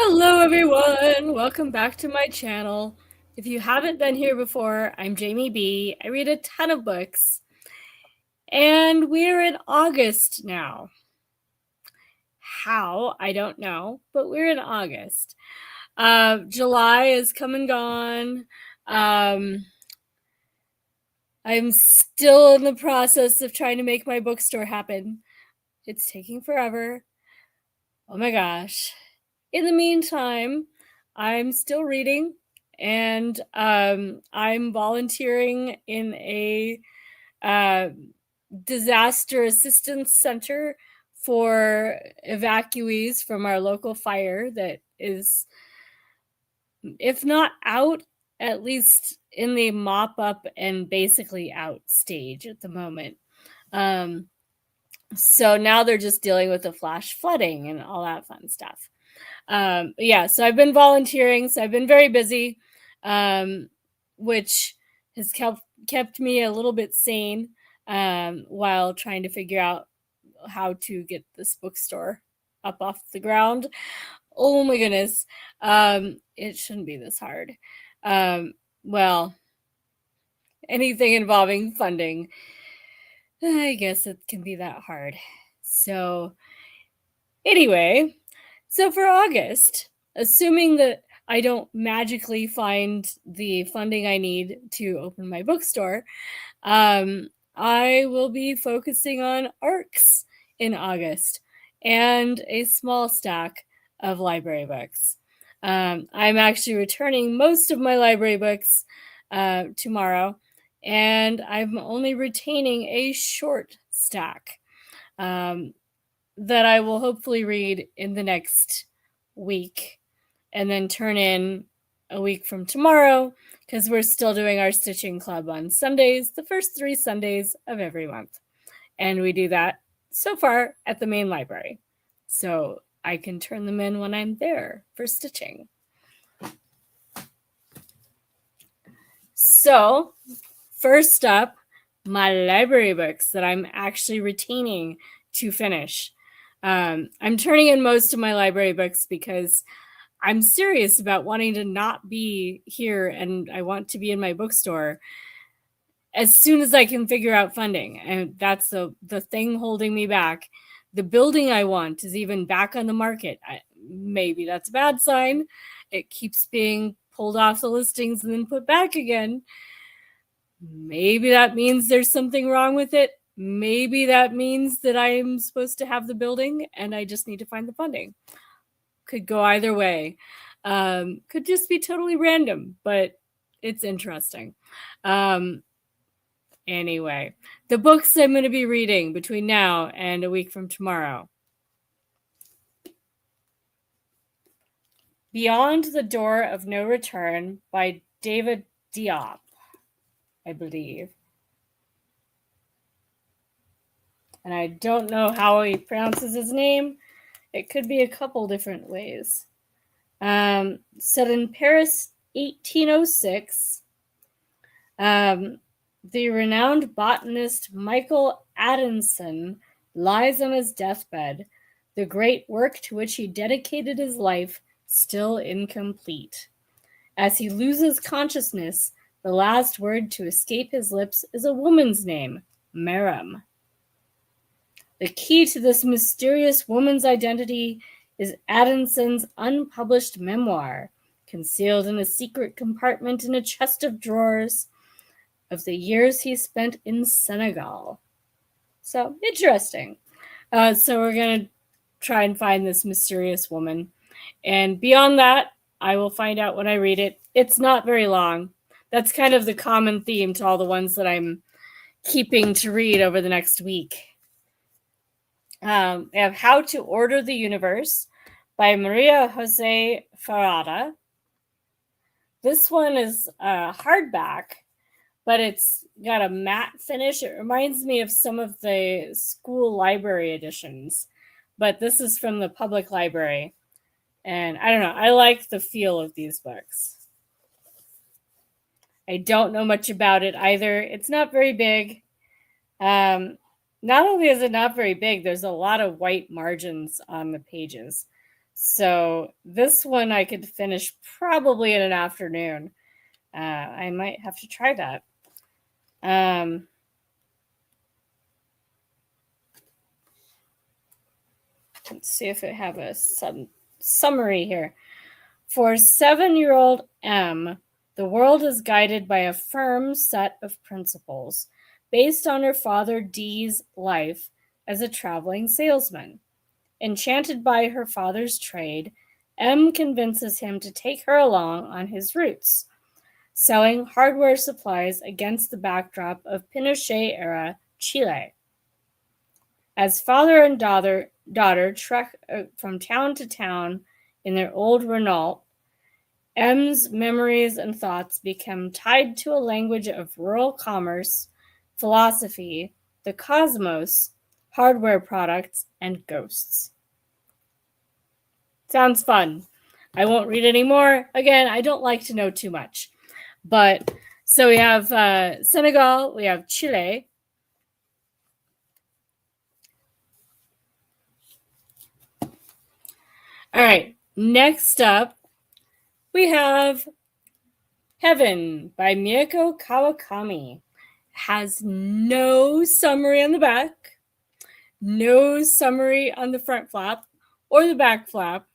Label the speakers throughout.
Speaker 1: Hello, everyone. Welcome back to my channel. If you haven't been here before, I'm Jamie B. I read a ton of books, and we're in August now. How? I don't know, but we're in August. July is come and gone. I'm still in the process of trying to make my bookstore happen. It's taking forever. Oh my gosh. In the meantime, I'm still reading, and I'm volunteering in a uh, disaster assistance center for evacuees from our local fire that is, if not out, at least in the mop up and basically out stage at the moment. So now they're just dealing with the flash flooding and all that fun stuff. Yeah, so I've been volunteering, so I've been very busy, um, which has kept me a little bit sane, while trying to figure out how to get this bookstore up off the ground. Oh my goodness. It shouldn't be this hard. Well, anything involving funding, I guess it can be that hard. So anyway, so for August, assuming that I don't magically find the funding I need to open my bookstore, I will be focusing on ARCs in August and a small stack of library books. I'm actually returning most of my library books tomorrow, and I'm only retaining a short stack. That I will hopefully read in the next week and then turn in a week from tomorrow, because we're still doing our stitching club on Sundays, the first 3 Sundays of every month. And we do that so far at the main library. So I can turn them in when I'm there for stitching. So, first up, my library books that I'm actually retaining to finish. I'm turning in most of my library books because I'm serious about wanting to not be here, and I want to be in my bookstore as soon as I can figure out funding. And that's the thing holding me back. The building I want is even back on the market. Maybe that's a bad sign. It keeps being pulled off the listings and then put back again. Maybe that means there's something wrong with it. Maybe that means that I'm supposed to have the building and I just need to find the funding. Could go either way. Could just be totally random, but it's interesting. Anyway, the books I'm going to be reading between now and a week from tomorrow. Beyond the Door of No Return by David Diop, I believe. And I don't know how he pronounces his name. It could be a couple different ways. Set in Paris, 1806, the renowned botanist Michael Addison lies on his deathbed, the great work to which he dedicated his life still incomplete. As he loses consciousness, the last word to escape his lips is a woman's name, Meram. The key to this mysterious woman's identity is Addison's unpublished memoir, concealed in a secret compartment in a chest of drawers, of the years he spent in Senegal. So, interesting. So we're going to try and find this mysterious woman. And beyond that, I will find out when I read it. It's not very long. That's kind of the common theme to all the ones that I'm keeping to read over the next week. We have How to Order the Universe by Maria Jose Ferrada. This one is hardback, but it's got a matte finish. It reminds me of some of the school library editions, but this is from the public library. And I don't know, I like the feel of these books. I don't know much about it either. It's not very big. Not only is it not very big, there's a lot of white margins on the pages. So this one I could finish probably in an afternoon. I might have to try that. Let's see if I have a summary here. For 7-year-old M, the world is guided by a firm set of principles based on her father D's life as a traveling salesman. Enchanted by her father's trade, M convinces him to take her along on his routes, selling hardware supplies against the backdrop of Pinochet-era Chile. As father and daughter trek from town to town in their old Renault, M's memories and thoughts become tied to a language of rural commerce, philosophy, the cosmos, hardware products, and ghosts. Sounds fun. I won't read any more. Again, I don't like to know too much. But so we have Senegal, we have Chile. All right, next up, we have Heaven by Mieko Kawakami. Has no summary on the back, no summary on the front flap or the back flap.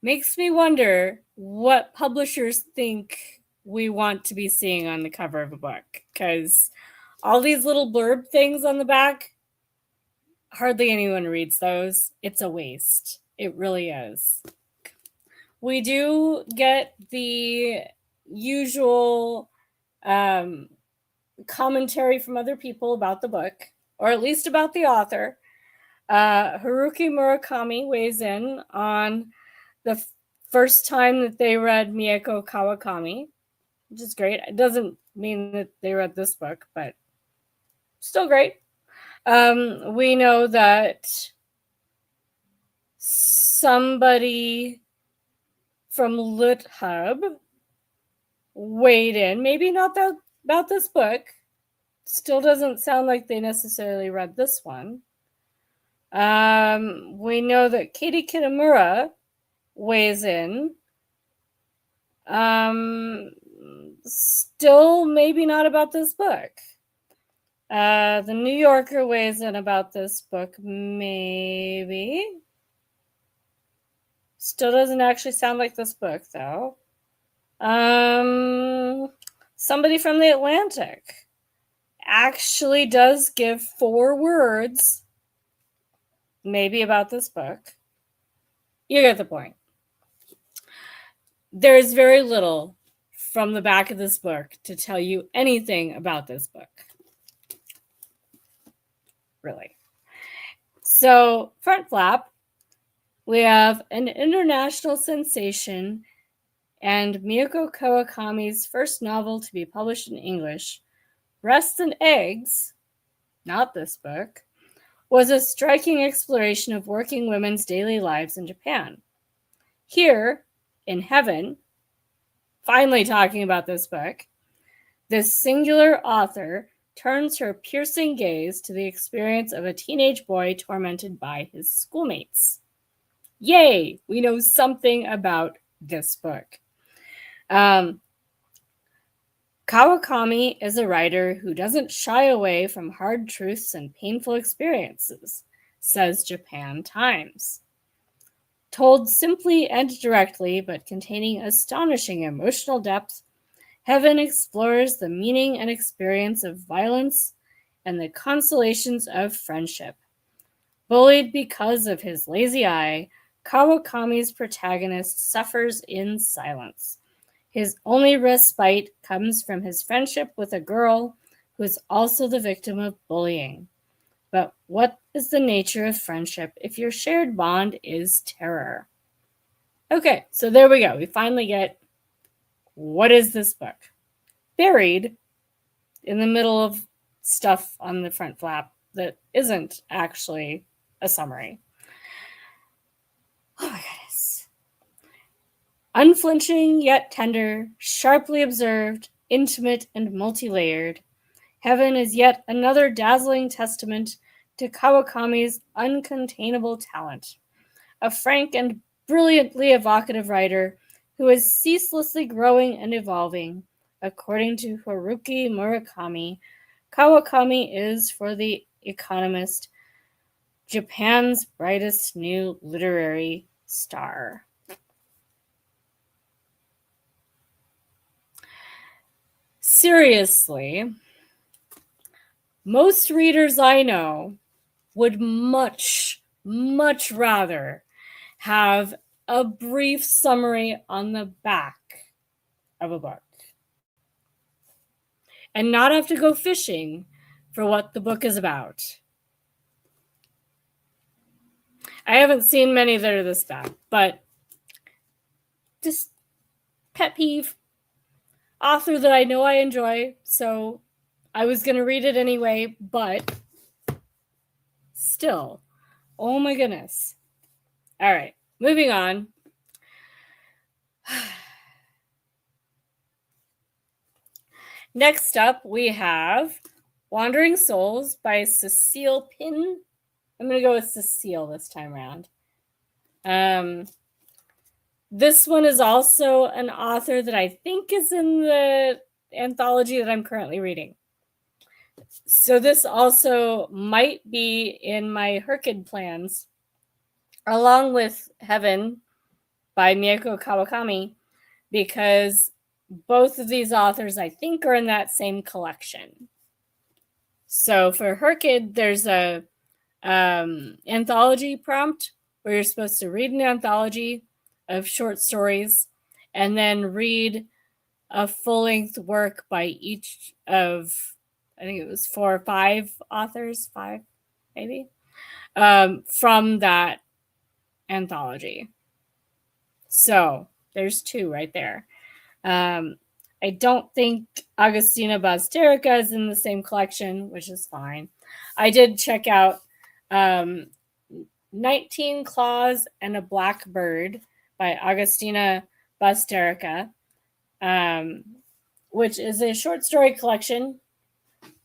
Speaker 1: Makes me wonder what publishers think we want to be seeing on the cover of a book, because all these little blurb things on the back, hardly anyone reads those. It's a waste. It really is. We do get the usual commentary from other people about the book, or at least about the author. Haruki Murakami weighs in on the first time that they read Mieko Kawakami, which is great. It doesn't mean that they read this book, but still great. We know that somebody from LitHub weighed in, maybe not that about this book. Still doesn't sound like they necessarily read this one. We know that Katie Kitamura weighs in. Still maybe not about this book. The New Yorker weighs in about this book, maybe. Still doesn't actually sound like this book, though. Somebody from the Atlantic actually does give 4 words, maybe about this book. You get the point. There's very little from the back of this book to tell you anything about this book. Really. So, front flap, we have an international sensation and Mieko Kawakami's first novel to be published in English, Breasts and Eggs, not this book, was a striking exploration of working women's daily lives in Japan. Here, in Heaven, finally talking about this book, this singular author turns her piercing gaze to the experience of a teenage boy tormented by his schoolmates. Yay! We know something about this book. Kawakami is a writer who doesn't shy away from hard truths and painful experiences, says Japan Times. Told simply and directly, but containing astonishing emotional depth, Heaven explores the meaning and experience of violence and the consolations of friendship. Bullied because of his lazy eye, Kawakami's protagonist suffers in silence. His only respite comes from his friendship with a girl who is also the victim of bullying. But what is the nature of friendship if your shared bond is terror? Okay, so there we go. We finally get, what is this book? Buried in the middle of stuff on the front flap that isn't actually a summary. Oh my goodness. Unflinching yet tender, sharply observed, intimate and multi-layered, Heaven is yet another dazzling testament to Kawakami's uncontainable talent. A frank and brilliantly evocative writer who is ceaselessly growing and evolving. According to Haruki Murakami, Kawakami is, for The Economist, Japan's brightest new literary star. Seriously, most readers I know would much, much rather have a brief summary on the back of a book and not have to go fishing for what the book is about. I haven't seen many that are this bad, but just pet peeve. Author that I know I enjoy, so I was going to read it anyway, but still. Oh my goodness. All right, moving on. Next up, we have Wandering Souls by Cecile Pin. I'm going to go with Cecile this time around. This one is also an author that I think is in the anthology that I'm currently reading. So this also might be in my Herkid plans, along with Heaven by Mieko Kawakami, because both of these authors, I think, are in that same collection. So for Herkid, there's a anthology prompt where you're supposed to read an anthology of short stories and then read a full-length work by each of, I think it was 4 or 5 authors, 5 maybe, from that anthology. So there's 2 right there. I don't think Agostina Bazterrica is in the same collection, which is fine. I did check out 19 Claws and a Black Bird by Agostina Bazterrica, which is a short story collection.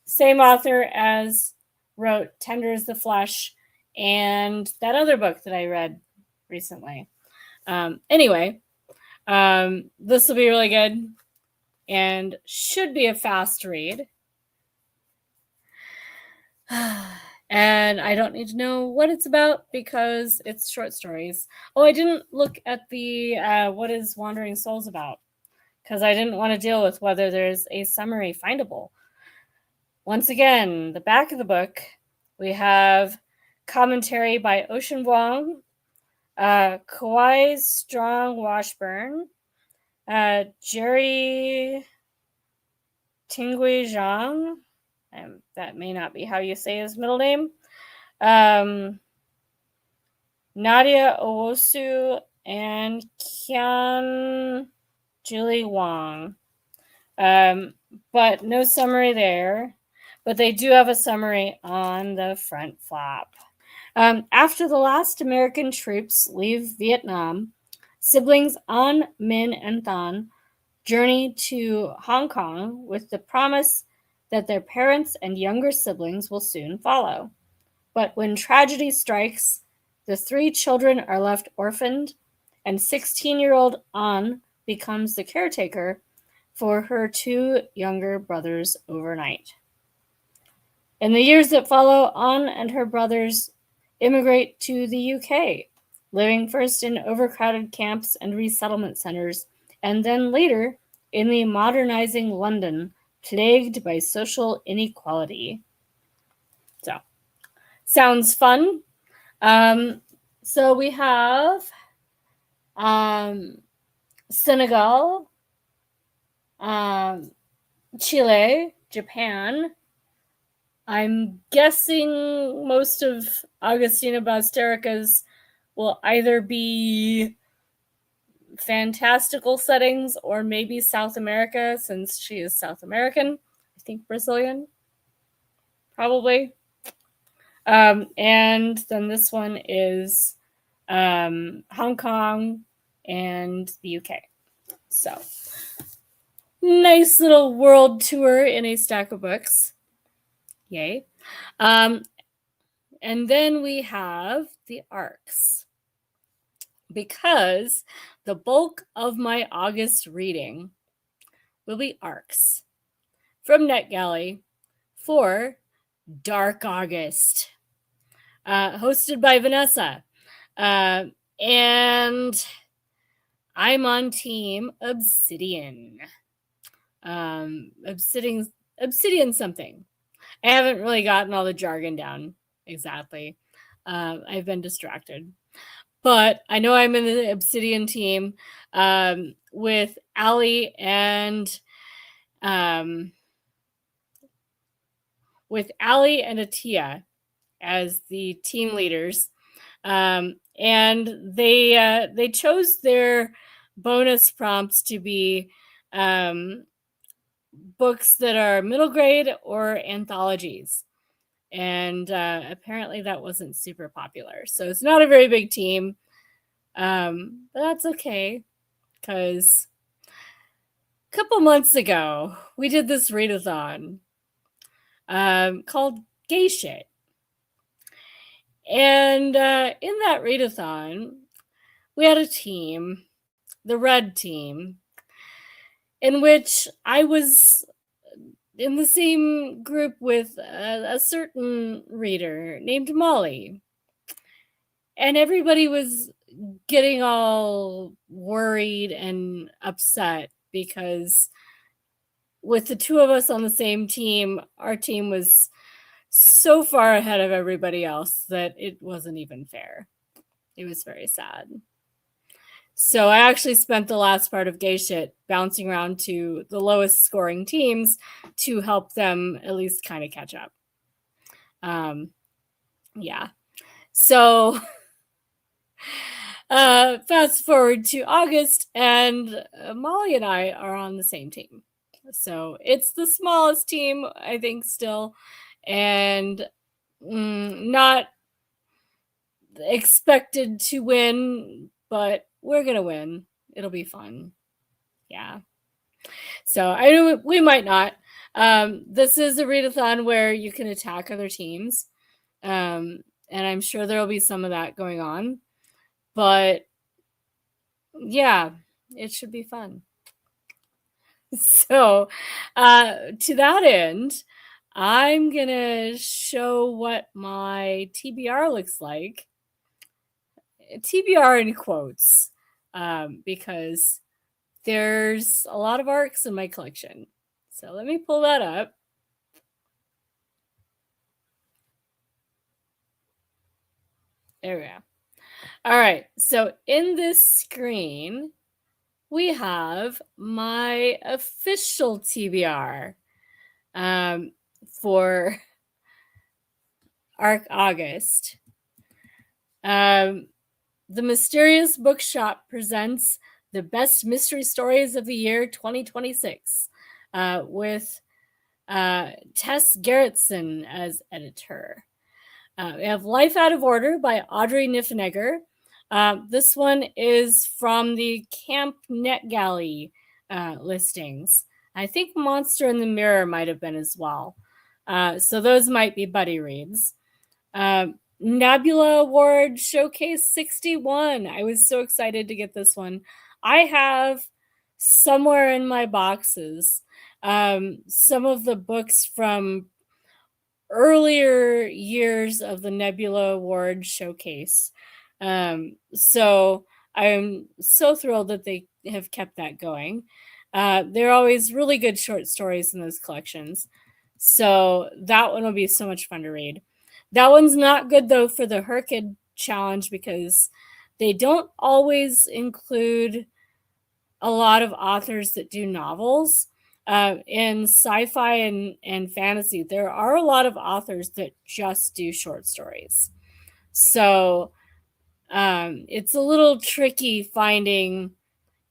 Speaker 1: Same author as wrote Tender as the Flesh and that other book that I read recently. Anyway, this will be really good and should be a fast read. And I don't need to know what it's about because it's short stories. Oh, I didn't look at the what is Wandering Souls about because I didn't want to deal with whether there's a summary findable. Once again, the back of the book, we have commentary by Ocean Vuong, Kawai Strong Washburn, Jerry Tingui Zhang, that may not be how you say his middle name, Nadia Owosu, and Kian Julie Wang. But no summary there. But they do have a summary on the front flap. After the last American troops leave Vietnam, siblings An, Min, and Than journey to Hong Kong with the promise that their parents and younger siblings will soon follow. But when tragedy strikes, the 3 children are left orphaned, and 16-year-old An becomes the caretaker for her 2 younger brothers overnight. In the years that follow, An and her brothers immigrate to the UK, living first in overcrowded camps and resettlement centers, and then later in the modernizing London, plagued by social inequality. So, sounds fun. So we have Senegal, Chile, Japan. I'm guessing most of Agostina Bazterrica's will either be fantastical settings or maybe South America, since she is South American. I think Brazilian, probably. And then this one is Hong Kong and the UK. So, nice little world tour in a stack of books. Yay. And then we have the ARCs, because the bulk of my August reading will be ARCs from NetGalley for dARC August, hosted by Vanessa. And I'm on team Obsidian. Obsidian something. I haven't really gotten all the jargon down exactly. I've been distracted. But I know I'm in the Obsidian team with Allie and Atia as the team leaders. And they chose their bonus prompts to be books that are middle grade or anthologies. And apparently that wasn't super popular. So it's not a very big team. But that's okay, because a couple months ago, we did this readathon called Gay Shit. And in that readathon, we had a team, the red team, in which I was in the same group with a certain reader named Molly. And everybody was getting all worried and upset because with the two of us on the same team, our team was so far ahead of everybody else that it wasn't even fair. It was very sad. So I actually spent the last part of Gay Shit bouncing around to the lowest scoring teams to help them at least kind of catch up. Yeah. So fast forward to August, and Molly and I are on the same team. So it's the smallest team, I think, still, and not expected to win, but we're gonna win. It'll be fun. Yeah. So I know we might not. This is a readathon where you can attack other teams, and I'm sure there will be some of that going on. But yeah, it should be fun. So to that end, I'm gonna show what my TBR looks like. TBR in quotes, because there's a lot of ARCs in my collection. So let me pull that up. There we go. All right. So in this screen, we have my official TBR for ARC August. The Mysterious Bookshop presents the best mystery stories of the year 2026 with Tess Gerritsen as editor. We have Life Out of Order by Audrey Niffenegger. This one is from the Camp NetGalley listings. I think Monster in the Mirror might have been as well. So those might be buddy reads. Nebula Award Showcase 61. I was so excited to get this one. I have somewhere in my boxes some of the books from earlier years of the Nebula Award Showcase. So I'm so thrilled that they have kept that going. There are always really good short stories in those collections. So that one will be so much fun to read. That one's not good, though, for the Herkid challenge because they don't always include a lot of authors that do novels. In sci-fi and fantasy, there are a lot of authors that just do short stories. So it's a little tricky finding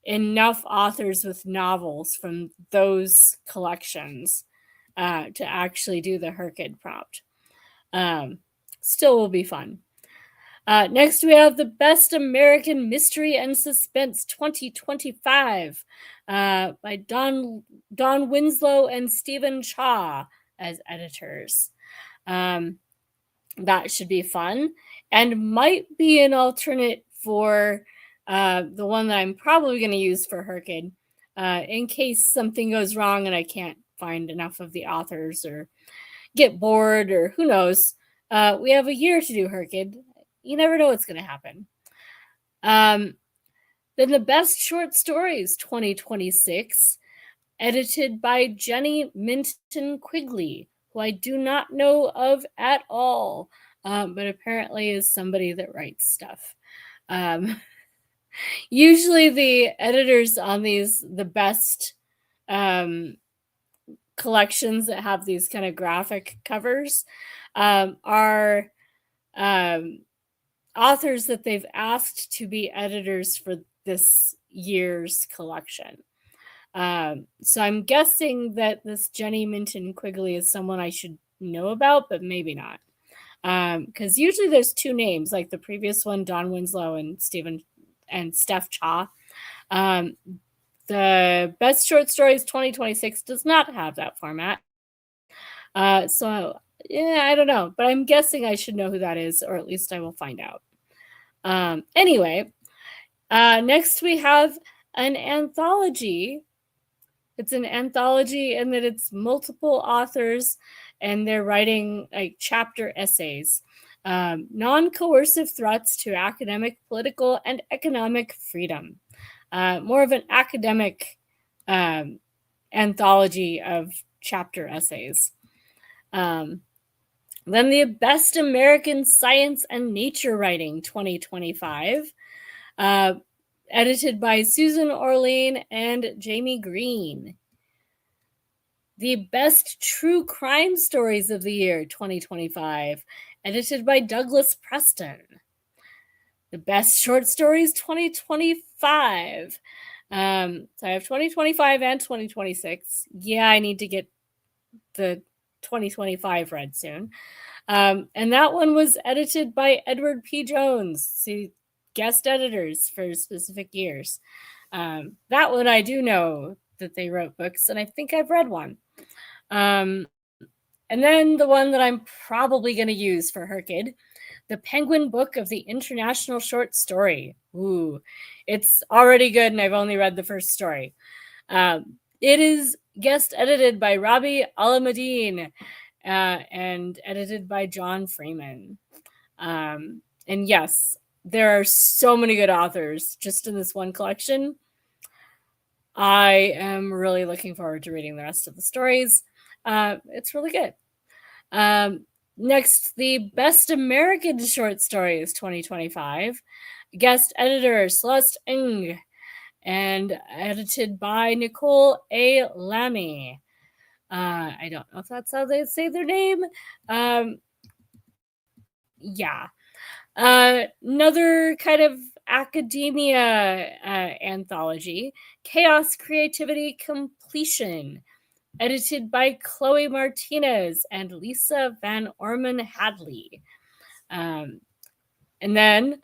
Speaker 1: enough authors with novels from those collections to actually do the Herkid prompt. Still will be fun. Next, we have the Best American Mystery and Suspense 2025 by Don Winslow and Stephen Cha as editors. That should be fun and might be an alternate for the one that I'm probably going to use for Herkid in case something goes wrong and I can't find enough of the authors or get bored or who knows. We have a year to do Herkid. You never know what's going to happen. Then the Best Short Stories 2026, edited by Jenny Minton Quigley, who I do not know of at all, but apparently is somebody that writes stuff. Usually the editors on the best collections that have these kind of graphic covers are authors that they've asked to be editors for this year's collection. So I'm guessing that this Jenny Minton Quigley is someone I should know about, but maybe not. Because usually there's two names, like the previous one, Don Winslow and Steph Cha. The Best Short Stories 2026 does not have that format. So yeah, I don't know, but I'm guessing I should know who that is, or at least I will find out. Anyway, next we have an anthology. It's an anthology in that it's multiple authors and they're writing like chapter essays. Non-coercive threats to academic, political, and economic freedom. More of an academic anthology of chapter essays. Then the Best American Science and Nature Writing 2025, edited by Susan Orlean and Jamie Green. The Best True Crime Stories of the Year 2025, edited by Douglas Preston. The Best Short Stories 2025. So I have 2025 and 2026. Yeah, I need to get the 2025 read soon. And that one was edited by Edward P. Jones. See, guest editors for specific years. That one I do know that they wrote books, and I think I've read one. And then the one that I'm probably going to use for Herkid, the Penguin Book of the International Short Story. Ooh, it's already good, and I've only read the first story. It is guest edited by Robbie Alameddine and edited by John Freeman. And yes, there are so many good authors just in this one collection. I am really looking forward to reading the rest of the stories. It's really good. Next, the Best American Short Stories 2025. Guest editor Celeste Ng and edited by Nicole A. Lamy. I don't know if that's how they say their name. Yeah. Another kind of academia anthology, Chaos, Creativity, Completion, edited by Chloe Martinez and Lisa Van Orman Hadley. And then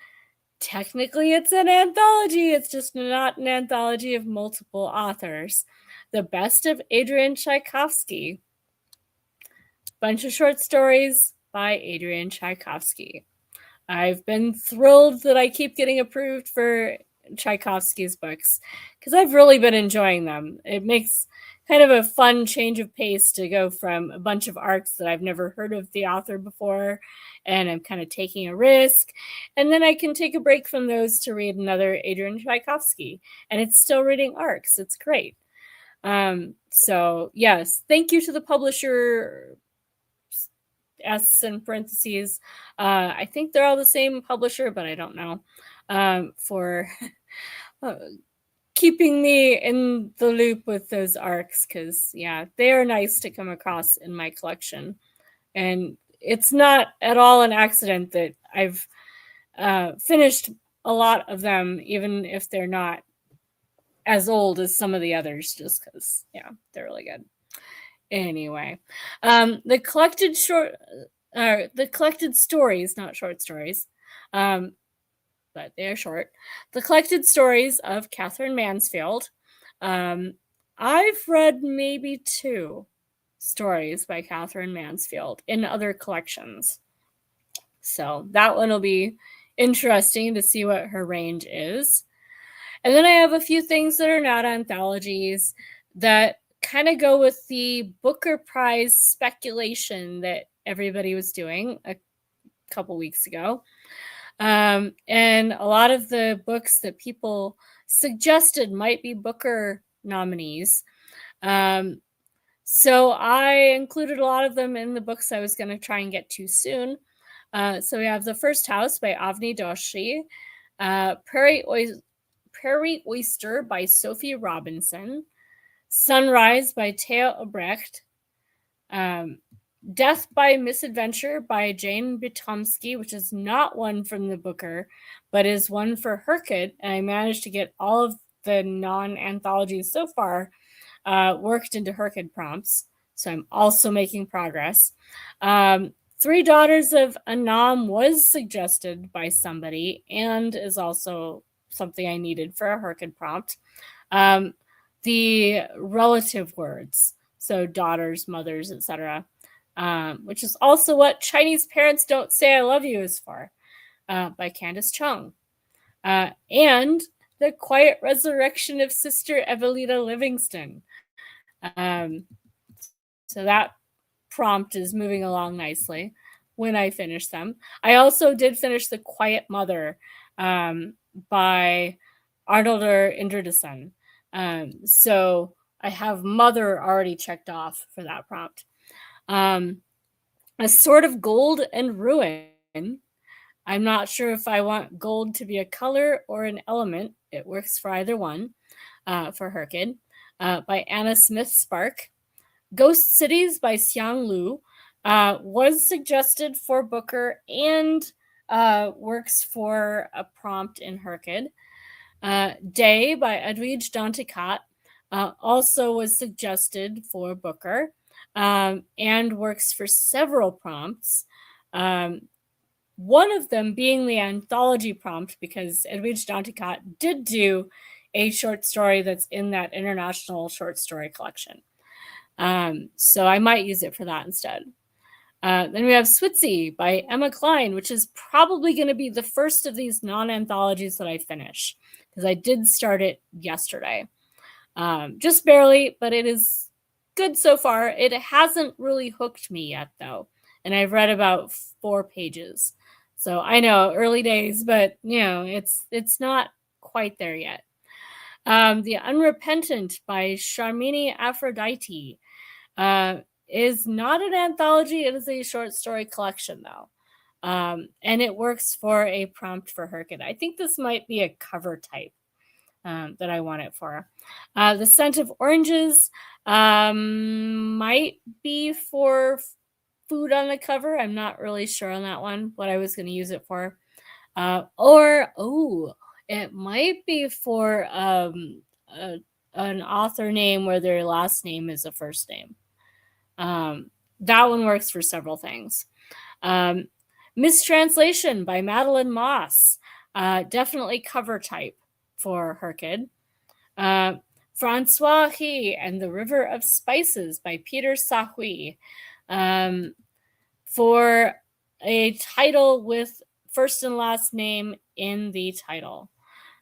Speaker 1: technically it's an anthology. It's just not an anthology of multiple authors. The Best of Adrian Tchaikovsky. Bunch of short stories by Adrian Tchaikovsky. I've been thrilled that I keep getting approved for Tchaikovsky's books because I've really been enjoying them. It makes kind of a fun change of pace to go from a bunch of arcs that I've never heard of the author before, and I'm kind of taking a risk. And then I can take a break from those to read another Adrian Tchaikovsky, and it's still reading arcs. It's great. So yes, thank you to the publisher, S in parentheses. I think they're all the same publisher, but I don't know, for keeping me in the loop with those arcs, because yeah, they are nice to come across in my collection. And it's not at all an accident that I've finished a lot of them, even if they're not as old as some of the others, just because, yeah, they're really good. Anyway, the collected stories, not short stories, but they are short. The collected stories of Catherine Mansfield. I've read maybe 2 stories by Catherine Mansfield in other collections. So that one will be interesting to see what her range is. And then I have a few things that are not anthologies that kind of go with the Booker Prize speculation that everybody was doing a couple weeks ago. And a lot of the books that people suggested might be Booker nominees. Um, so I included a lot of them in the books I was going to try and get to soon. So we have The First House by Avni Doshi, Prairie Oyster by Sophie Robinson, Sunrise by Thea Obrecht, Death by Misadventure by Jane Bitomsky, which is not one from the Booker, but is one for Herkut. And I managed to get all of the non-anthologies so far worked into Herkut prompts. So I'm also making progress. Three Daughters of Anam was suggested by somebody and is also something I needed for a Herkut prompt. The relative words, so daughters, mothers, etc., which is also what Chinese Parents Don't Say I Love You is for, by Candace Chung. And The Quiet Resurrection of Sister Evelina Livingston. So that prompt is moving along nicely when I finish them. I also did finish The Quiet Mother by Arnoldur Indridason. So I have Mother already checked off for that prompt. A Sword of Gold and Ruin. I'm not sure if I want gold to be a color or an element. It works for either one for Herkut, by Anna Smith Spark. Ghost Cities by Xiang Lu was suggested for Booker and works for a prompt in Herkut. Day by Adwij Dantikat also was suggested for Booker and works for several prompts. One of them being the anthology prompt, because Adwij Dantikat did do a short story that's in that international short story collection. So I might use it for that instead. Then we have Switzy by Emma Klein, which is probably going to be the first of these non-anthologies that I finish, because I did start it yesterday. Just barely, but it is good so far. It hasn't really hooked me yet, though, and I've read about 4 pages. So I know, early days, but it's not quite there yet. The Unrepentant by Sharmini Aphrodite is not an anthology. It is a short story collection, though. And it works for a prompt for Herkut. I think this might be a cover type that I want it for. The Scent of Oranges might be for food on the cover. I'm not really sure on that one, what I was going to use it for. It might be for an author name where their last name is a first name. That one works for several things. Mistranslation by Madeline Moss. Definitely cover type for Herkut. Francois He and the River of Spices by Peter Sahui. For a title with first and last name in the title.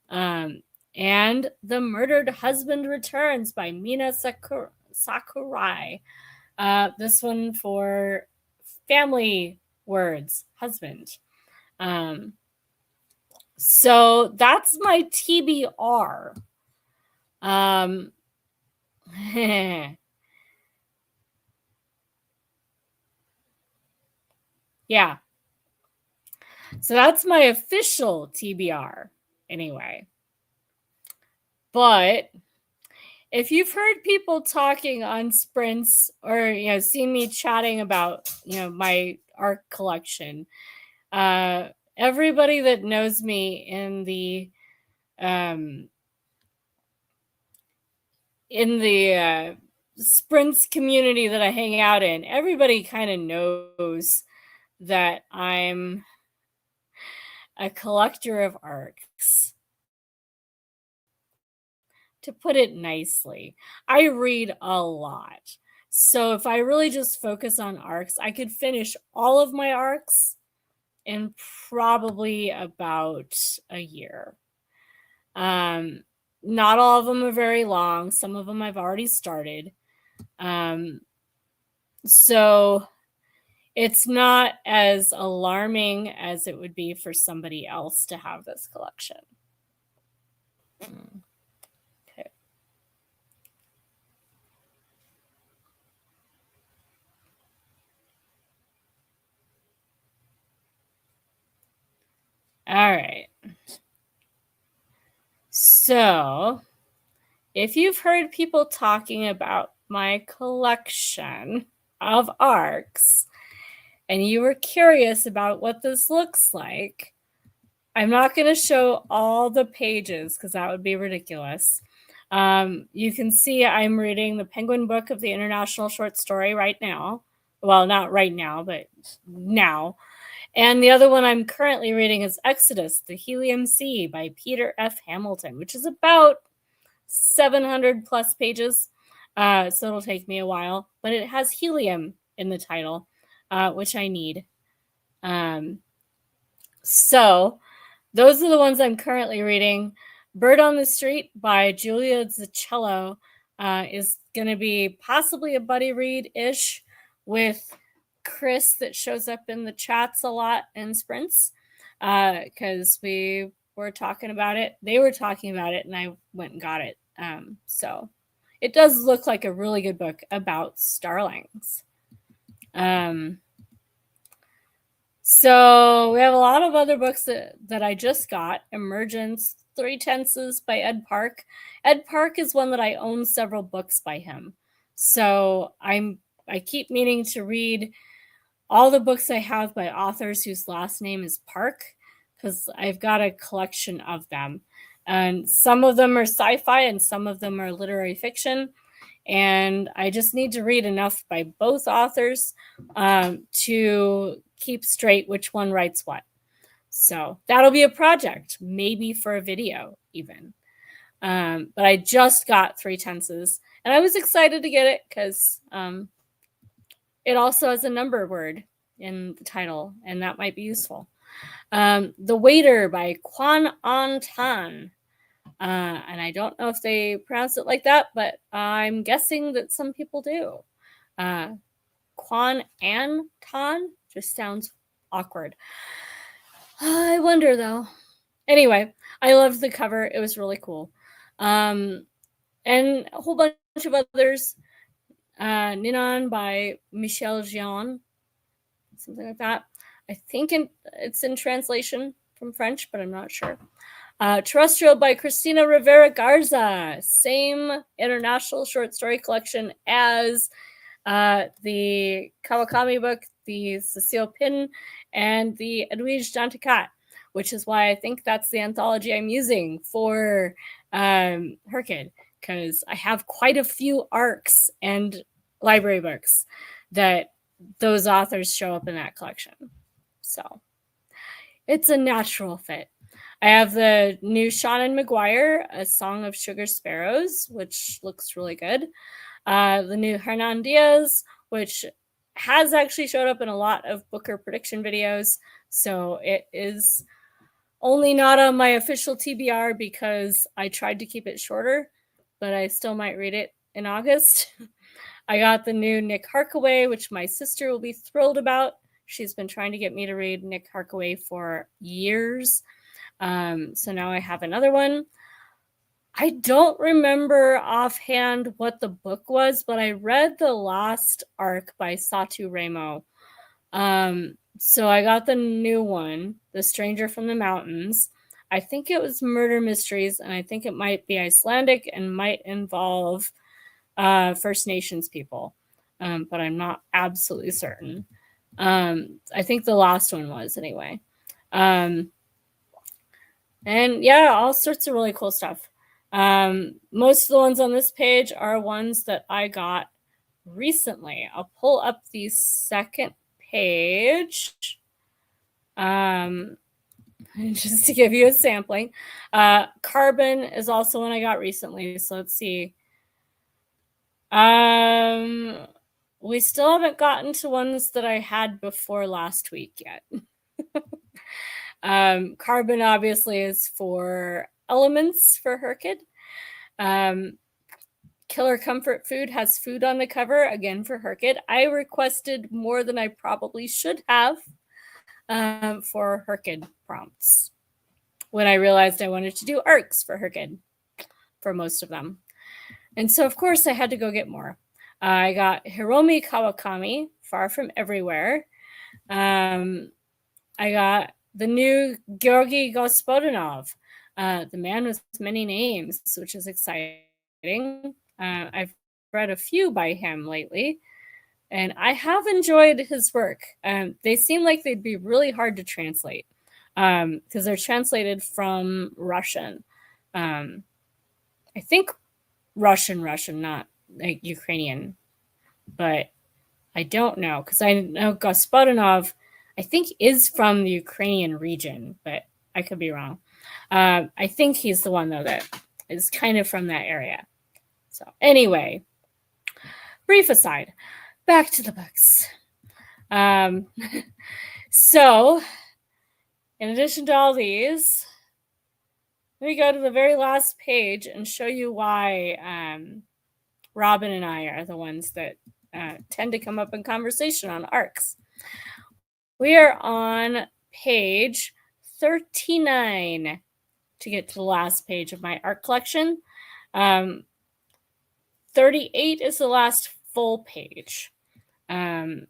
Speaker 1: And The Murdered Husband Returns by Mina Sakurai. This one for family words, husband. So that's my TBR. Yeah. So that's my official TBR anyway. But if you've heard people talking on sprints or seen me chatting about my art collection, everybody that knows me in the sprints community that I hang out in, everybody kind of knows that I'm a collector of arcs. To put it nicely, I read a lot. So if I really just focus on arcs, I could finish all of my arcs in probably about a year. Not all of them are very long. Some of them I've already started. So it's not as alarming as it would be for somebody else to have this collection. Okay. All right. So, if you've heard people talking about my collection of ARCs and you were curious about what this looks like, I'm not going to show all the pages because that would be ridiculous. You can see I'm reading the Penguin Book of the International Short Story right now. Well, not right now, but now. And the other one I'm currently reading is Exodus, the Helium Sea by Peter F. Hamilton, which is about 700 plus pages. So it'll take me a while, but it has helium in the title, which I need. So those are the ones I'm currently reading. Bird on the Street by Julia Zaccello is going to be possibly a buddy read-ish with Chris that shows up in the chats a lot in sprints because we were talking about it. They were talking about it, and I went and got it. So it does look like a really good book about starlings. So we have a lot of other books that I just got. Emergence, Three Tenses by Ed Park. Ed Park is one that I own several books by him. So I keep meaning to read all the books I have by authors whose last name is Park, because I've got a collection of them. And some of them are sci-fi and some of them are literary fiction. And I just need to read enough by both authors to keep straight which one writes what. So that'll be a project, maybe for a video even. But I just got Three Tenses, and I was excited to get it because it also has a number word in the title, and that might be useful. The Waiter by Kwan On Tan. And I don't know if they pronounce it like that, but I'm guessing that some people do. Kwan An Tan just sounds awkward. I wonder though. Anyway, I loved the cover. It was really cool. And a whole bunch of others. Ninan by Michel Jean, something like that. I think it's in translation from French, but I'm not sure. Terrestrial by Cristina Rivera Garza, same international short story collection as the Kawakami book, the Cecile Pin, and the Edwige Danticat, which is why I think that's the anthology I'm using for Her Kid, because I have quite a few ARCs and library books that those authors show up in that collection. So it's a natural fit. I have the new Shannon McGuire, A Song of Sugar Sparrows, which looks really good. The new Hernan Diaz, which has actually showed up in a lot of Booker prediction videos. So it is only not on my official TBR because I tried to keep it shorter, but I still might read it in August. I got the new Nick Harkaway, which my sister will be thrilled about. She's been trying to get me to read Nick Harkaway for years. So now I have another one. I don't remember offhand what the book was, but I read the last arc by Satu Remo. So I got the new one, The Stranger from the Mountains. I think it was Murder Mysteries, and I think it might be Icelandic and might involve First Nations people, but I'm not absolutely certain. I think the last one was anyway. And yeah, all sorts of really cool stuff. Most of the ones on this page are ones that I got recently. I'll pull up the second page just to give you a sampling. Carbon is also one I got recently. So let's see. We still haven't gotten to ones that I had before last week yet. Carbon obviously is for elements for Herkid. Killer Comfort Food has food on the cover, again for Herkid. I requested more than I probably should have for Herkid prompts when I realized I wanted to do ARCs for Herkid for most of them. And so, of course, I had to go get more. I got Hiromi Kawakami, Far From Everywhere. I got the new Georgy Gospodinov, The Man with Many Names, which is exciting. I've read a few by him lately, and I have enjoyed his work. They seem like they'd be really hard to translate because they're translated from Russian. I think Russian, not like Ukrainian, but I don't know because I know Gospodinov, I think, is from the Ukrainian region, but I could be wrong. I think he's the one, though, that is kind of from that area. So anyway, brief aside, back to the books. So in addition to all these, let me go to the very last page and show you why Robin and I are the ones that tend to come up in conversation on ARCs. We are on page 39 to get to the last page of my ARC collection. 38 is the last full page. And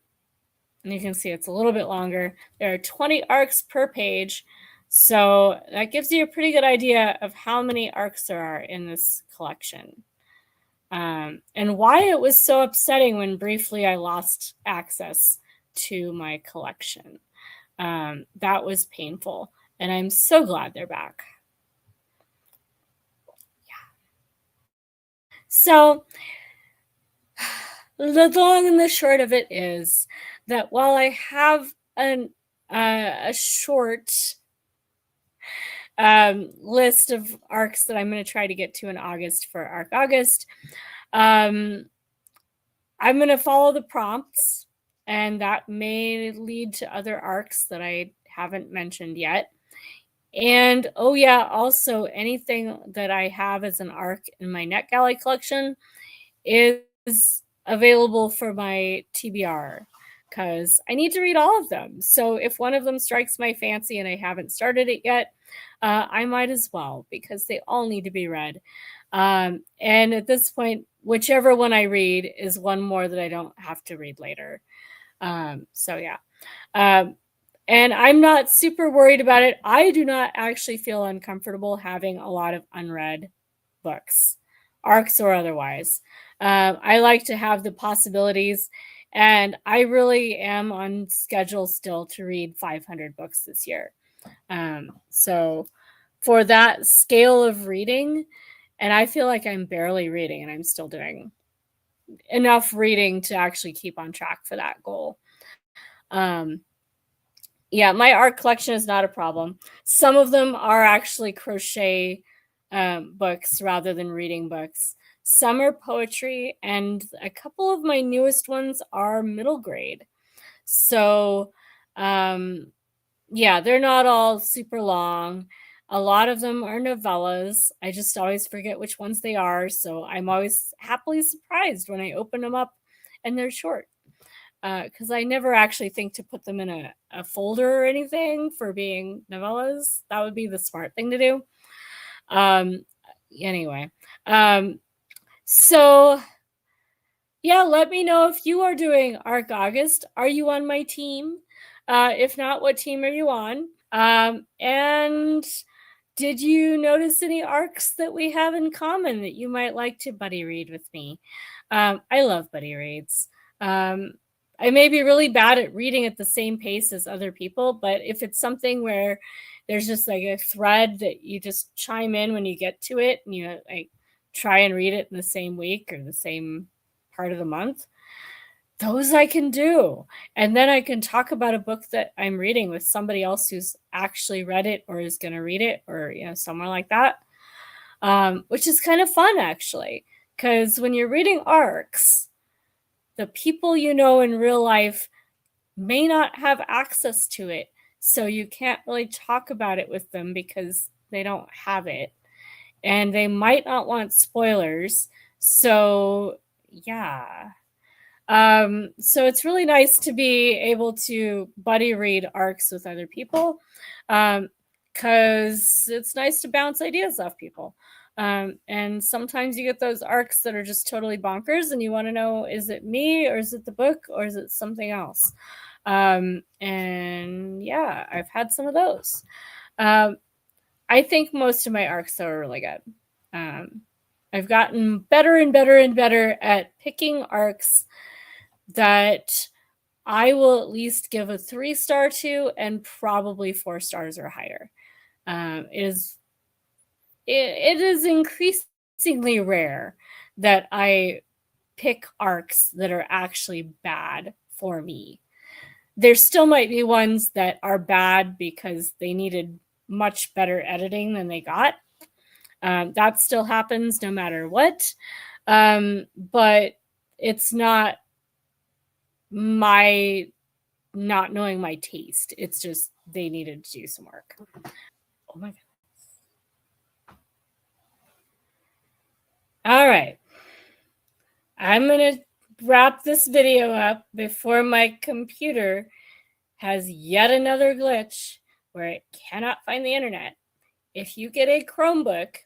Speaker 1: you can see it's a little bit longer. There are 20 ARCs per page. So that gives you a pretty good idea of how many ARCs there are in this collection. And why it was so upsetting when briefly I lost access to my collection. That was painful. And I'm so glad they're back. So the long and the short of it is that while I have a short list of ARCs that I'm going to try to get to in August for ARC August, I'm going to follow the prompts, and that may lead to other ARCs that I haven't mentioned yet. And oh yeah, also anything that I have as an ARC in my NetGalley collection is available for my TBR because I need to read all of them. So if one of them strikes my fancy and I haven't started it yet, I might as well because they all need to be read. And at this point, whichever one I read is one more that I don't have to read later. So yeah. And I'm not super worried about it. I do not actually feel uncomfortable having a lot of unread books, ARCs or otherwise. I like to have the possibilities, and I really am on schedule still to read 500 books this year. So for that scale of reading, and I feel like I'm barely reading, and I'm still doing enough reading to actually keep on track for that goal. Yeah, my art collection is not a problem. Some of them are actually crochet books rather than reading books. Some are poetry, and a couple of my newest ones are middle grade. So, yeah, they're not all super long. A lot of them are novellas. I just always forget which ones they are. So I'm always happily surprised when I open them up and they're short. Because I never actually think to put them in a folder or anything for being novellas. That would be the smart thing to do. Anyway, so yeah, let me know if you are doing ARC August. Are you on my team? If not, what team are you on? And did you notice any ARCs that we have in common that you might like to buddy read with me? I love buddy reads. I may be really bad at reading at the same pace as other people, but if it's something where there's just like a thread that you just chime in when you get to it and you like try and read it in the same week or the same part of the month, those I can do. And then I can talk about a book that I'm reading with somebody else who's actually read it or is going to read it or, somewhere like that, which is kind of fun actually, because when you're reading ARCs, the people you know in real life may not have access to it. So you can't really talk about it with them because they don't have it. And they might not want spoilers. So, yeah. So it's really nice to be able to buddy read arcs with other people, because it's nice to bounce ideas off people. And sometimes you get those arcs that are just totally bonkers, and you want to know, is it me, or is it the book, or is it something else? And yeah, I've had some of those. I think most of my arcs are really good. I've gotten better and better and better at picking arcs that I will at least give a 3-star to, and probably 4 stars or higher. It is increasingly rare that I pick arcs that are actually bad for me. There still might be ones that are bad because they needed much better editing than they got. That still happens no matter what. But it's not my not knowing my taste. It's just they needed to do some work. Oh my god. All right. I'm going to wrap this video up before my computer has yet another glitch where it cannot find the internet. If you get a Chromebook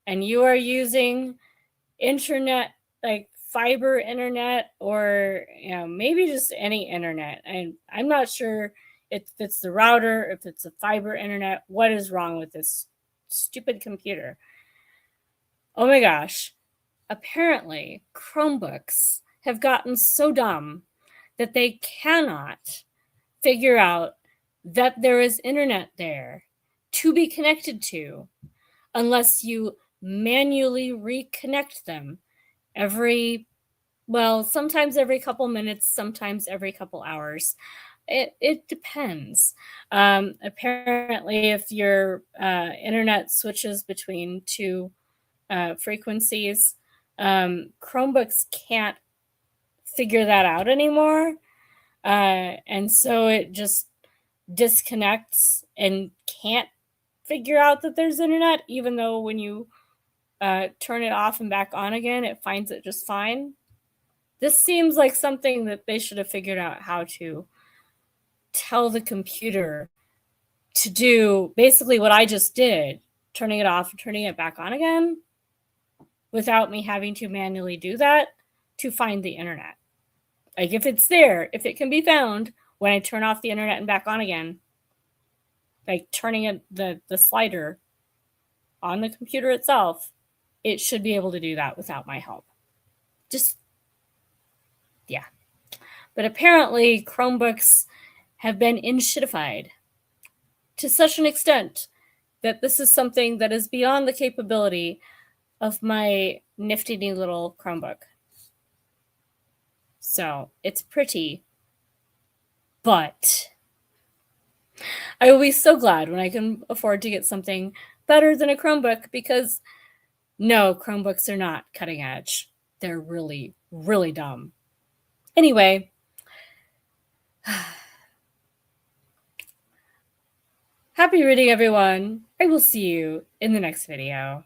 Speaker 1: and you are using internet, like fiber internet, or maybe just any internet, and I'm not sure if it's the router, if it's a fiber internet, what is wrong with this stupid computer? Oh my gosh. Apparently, Chromebooks have gotten so dumb that they cannot figure out that there is internet there to be connected to unless you manually reconnect them sometimes every couple minutes, sometimes every couple hours. It depends. Apparently, if your internet switches between two frequencies, Chromebooks can't figure that out anymore. And so it just disconnects and can't figure out that there's internet, even though when you turn it off and back on again, it finds it just fine. This seems like something that they should have figured out how to tell the computer to do basically what I just did, turning it off and turning it back on again, without me having to manually do that to find the internet. Like if it's there, if it can be found when I turn off the internet and back on again, like turning the slider on the computer itself, it should be able to do that without my help. Yeah. But apparently Chromebooks have been inshitified to such an extent that this is something that is beyond the capability of my nifty new little Chromebook. So it's pretty, but I will be so glad when I can afford to get something better than a Chromebook, because no, Chromebooks are not cutting edge. They're really, really dumb. Anyway, happy reading, everyone. I will see you in the next video.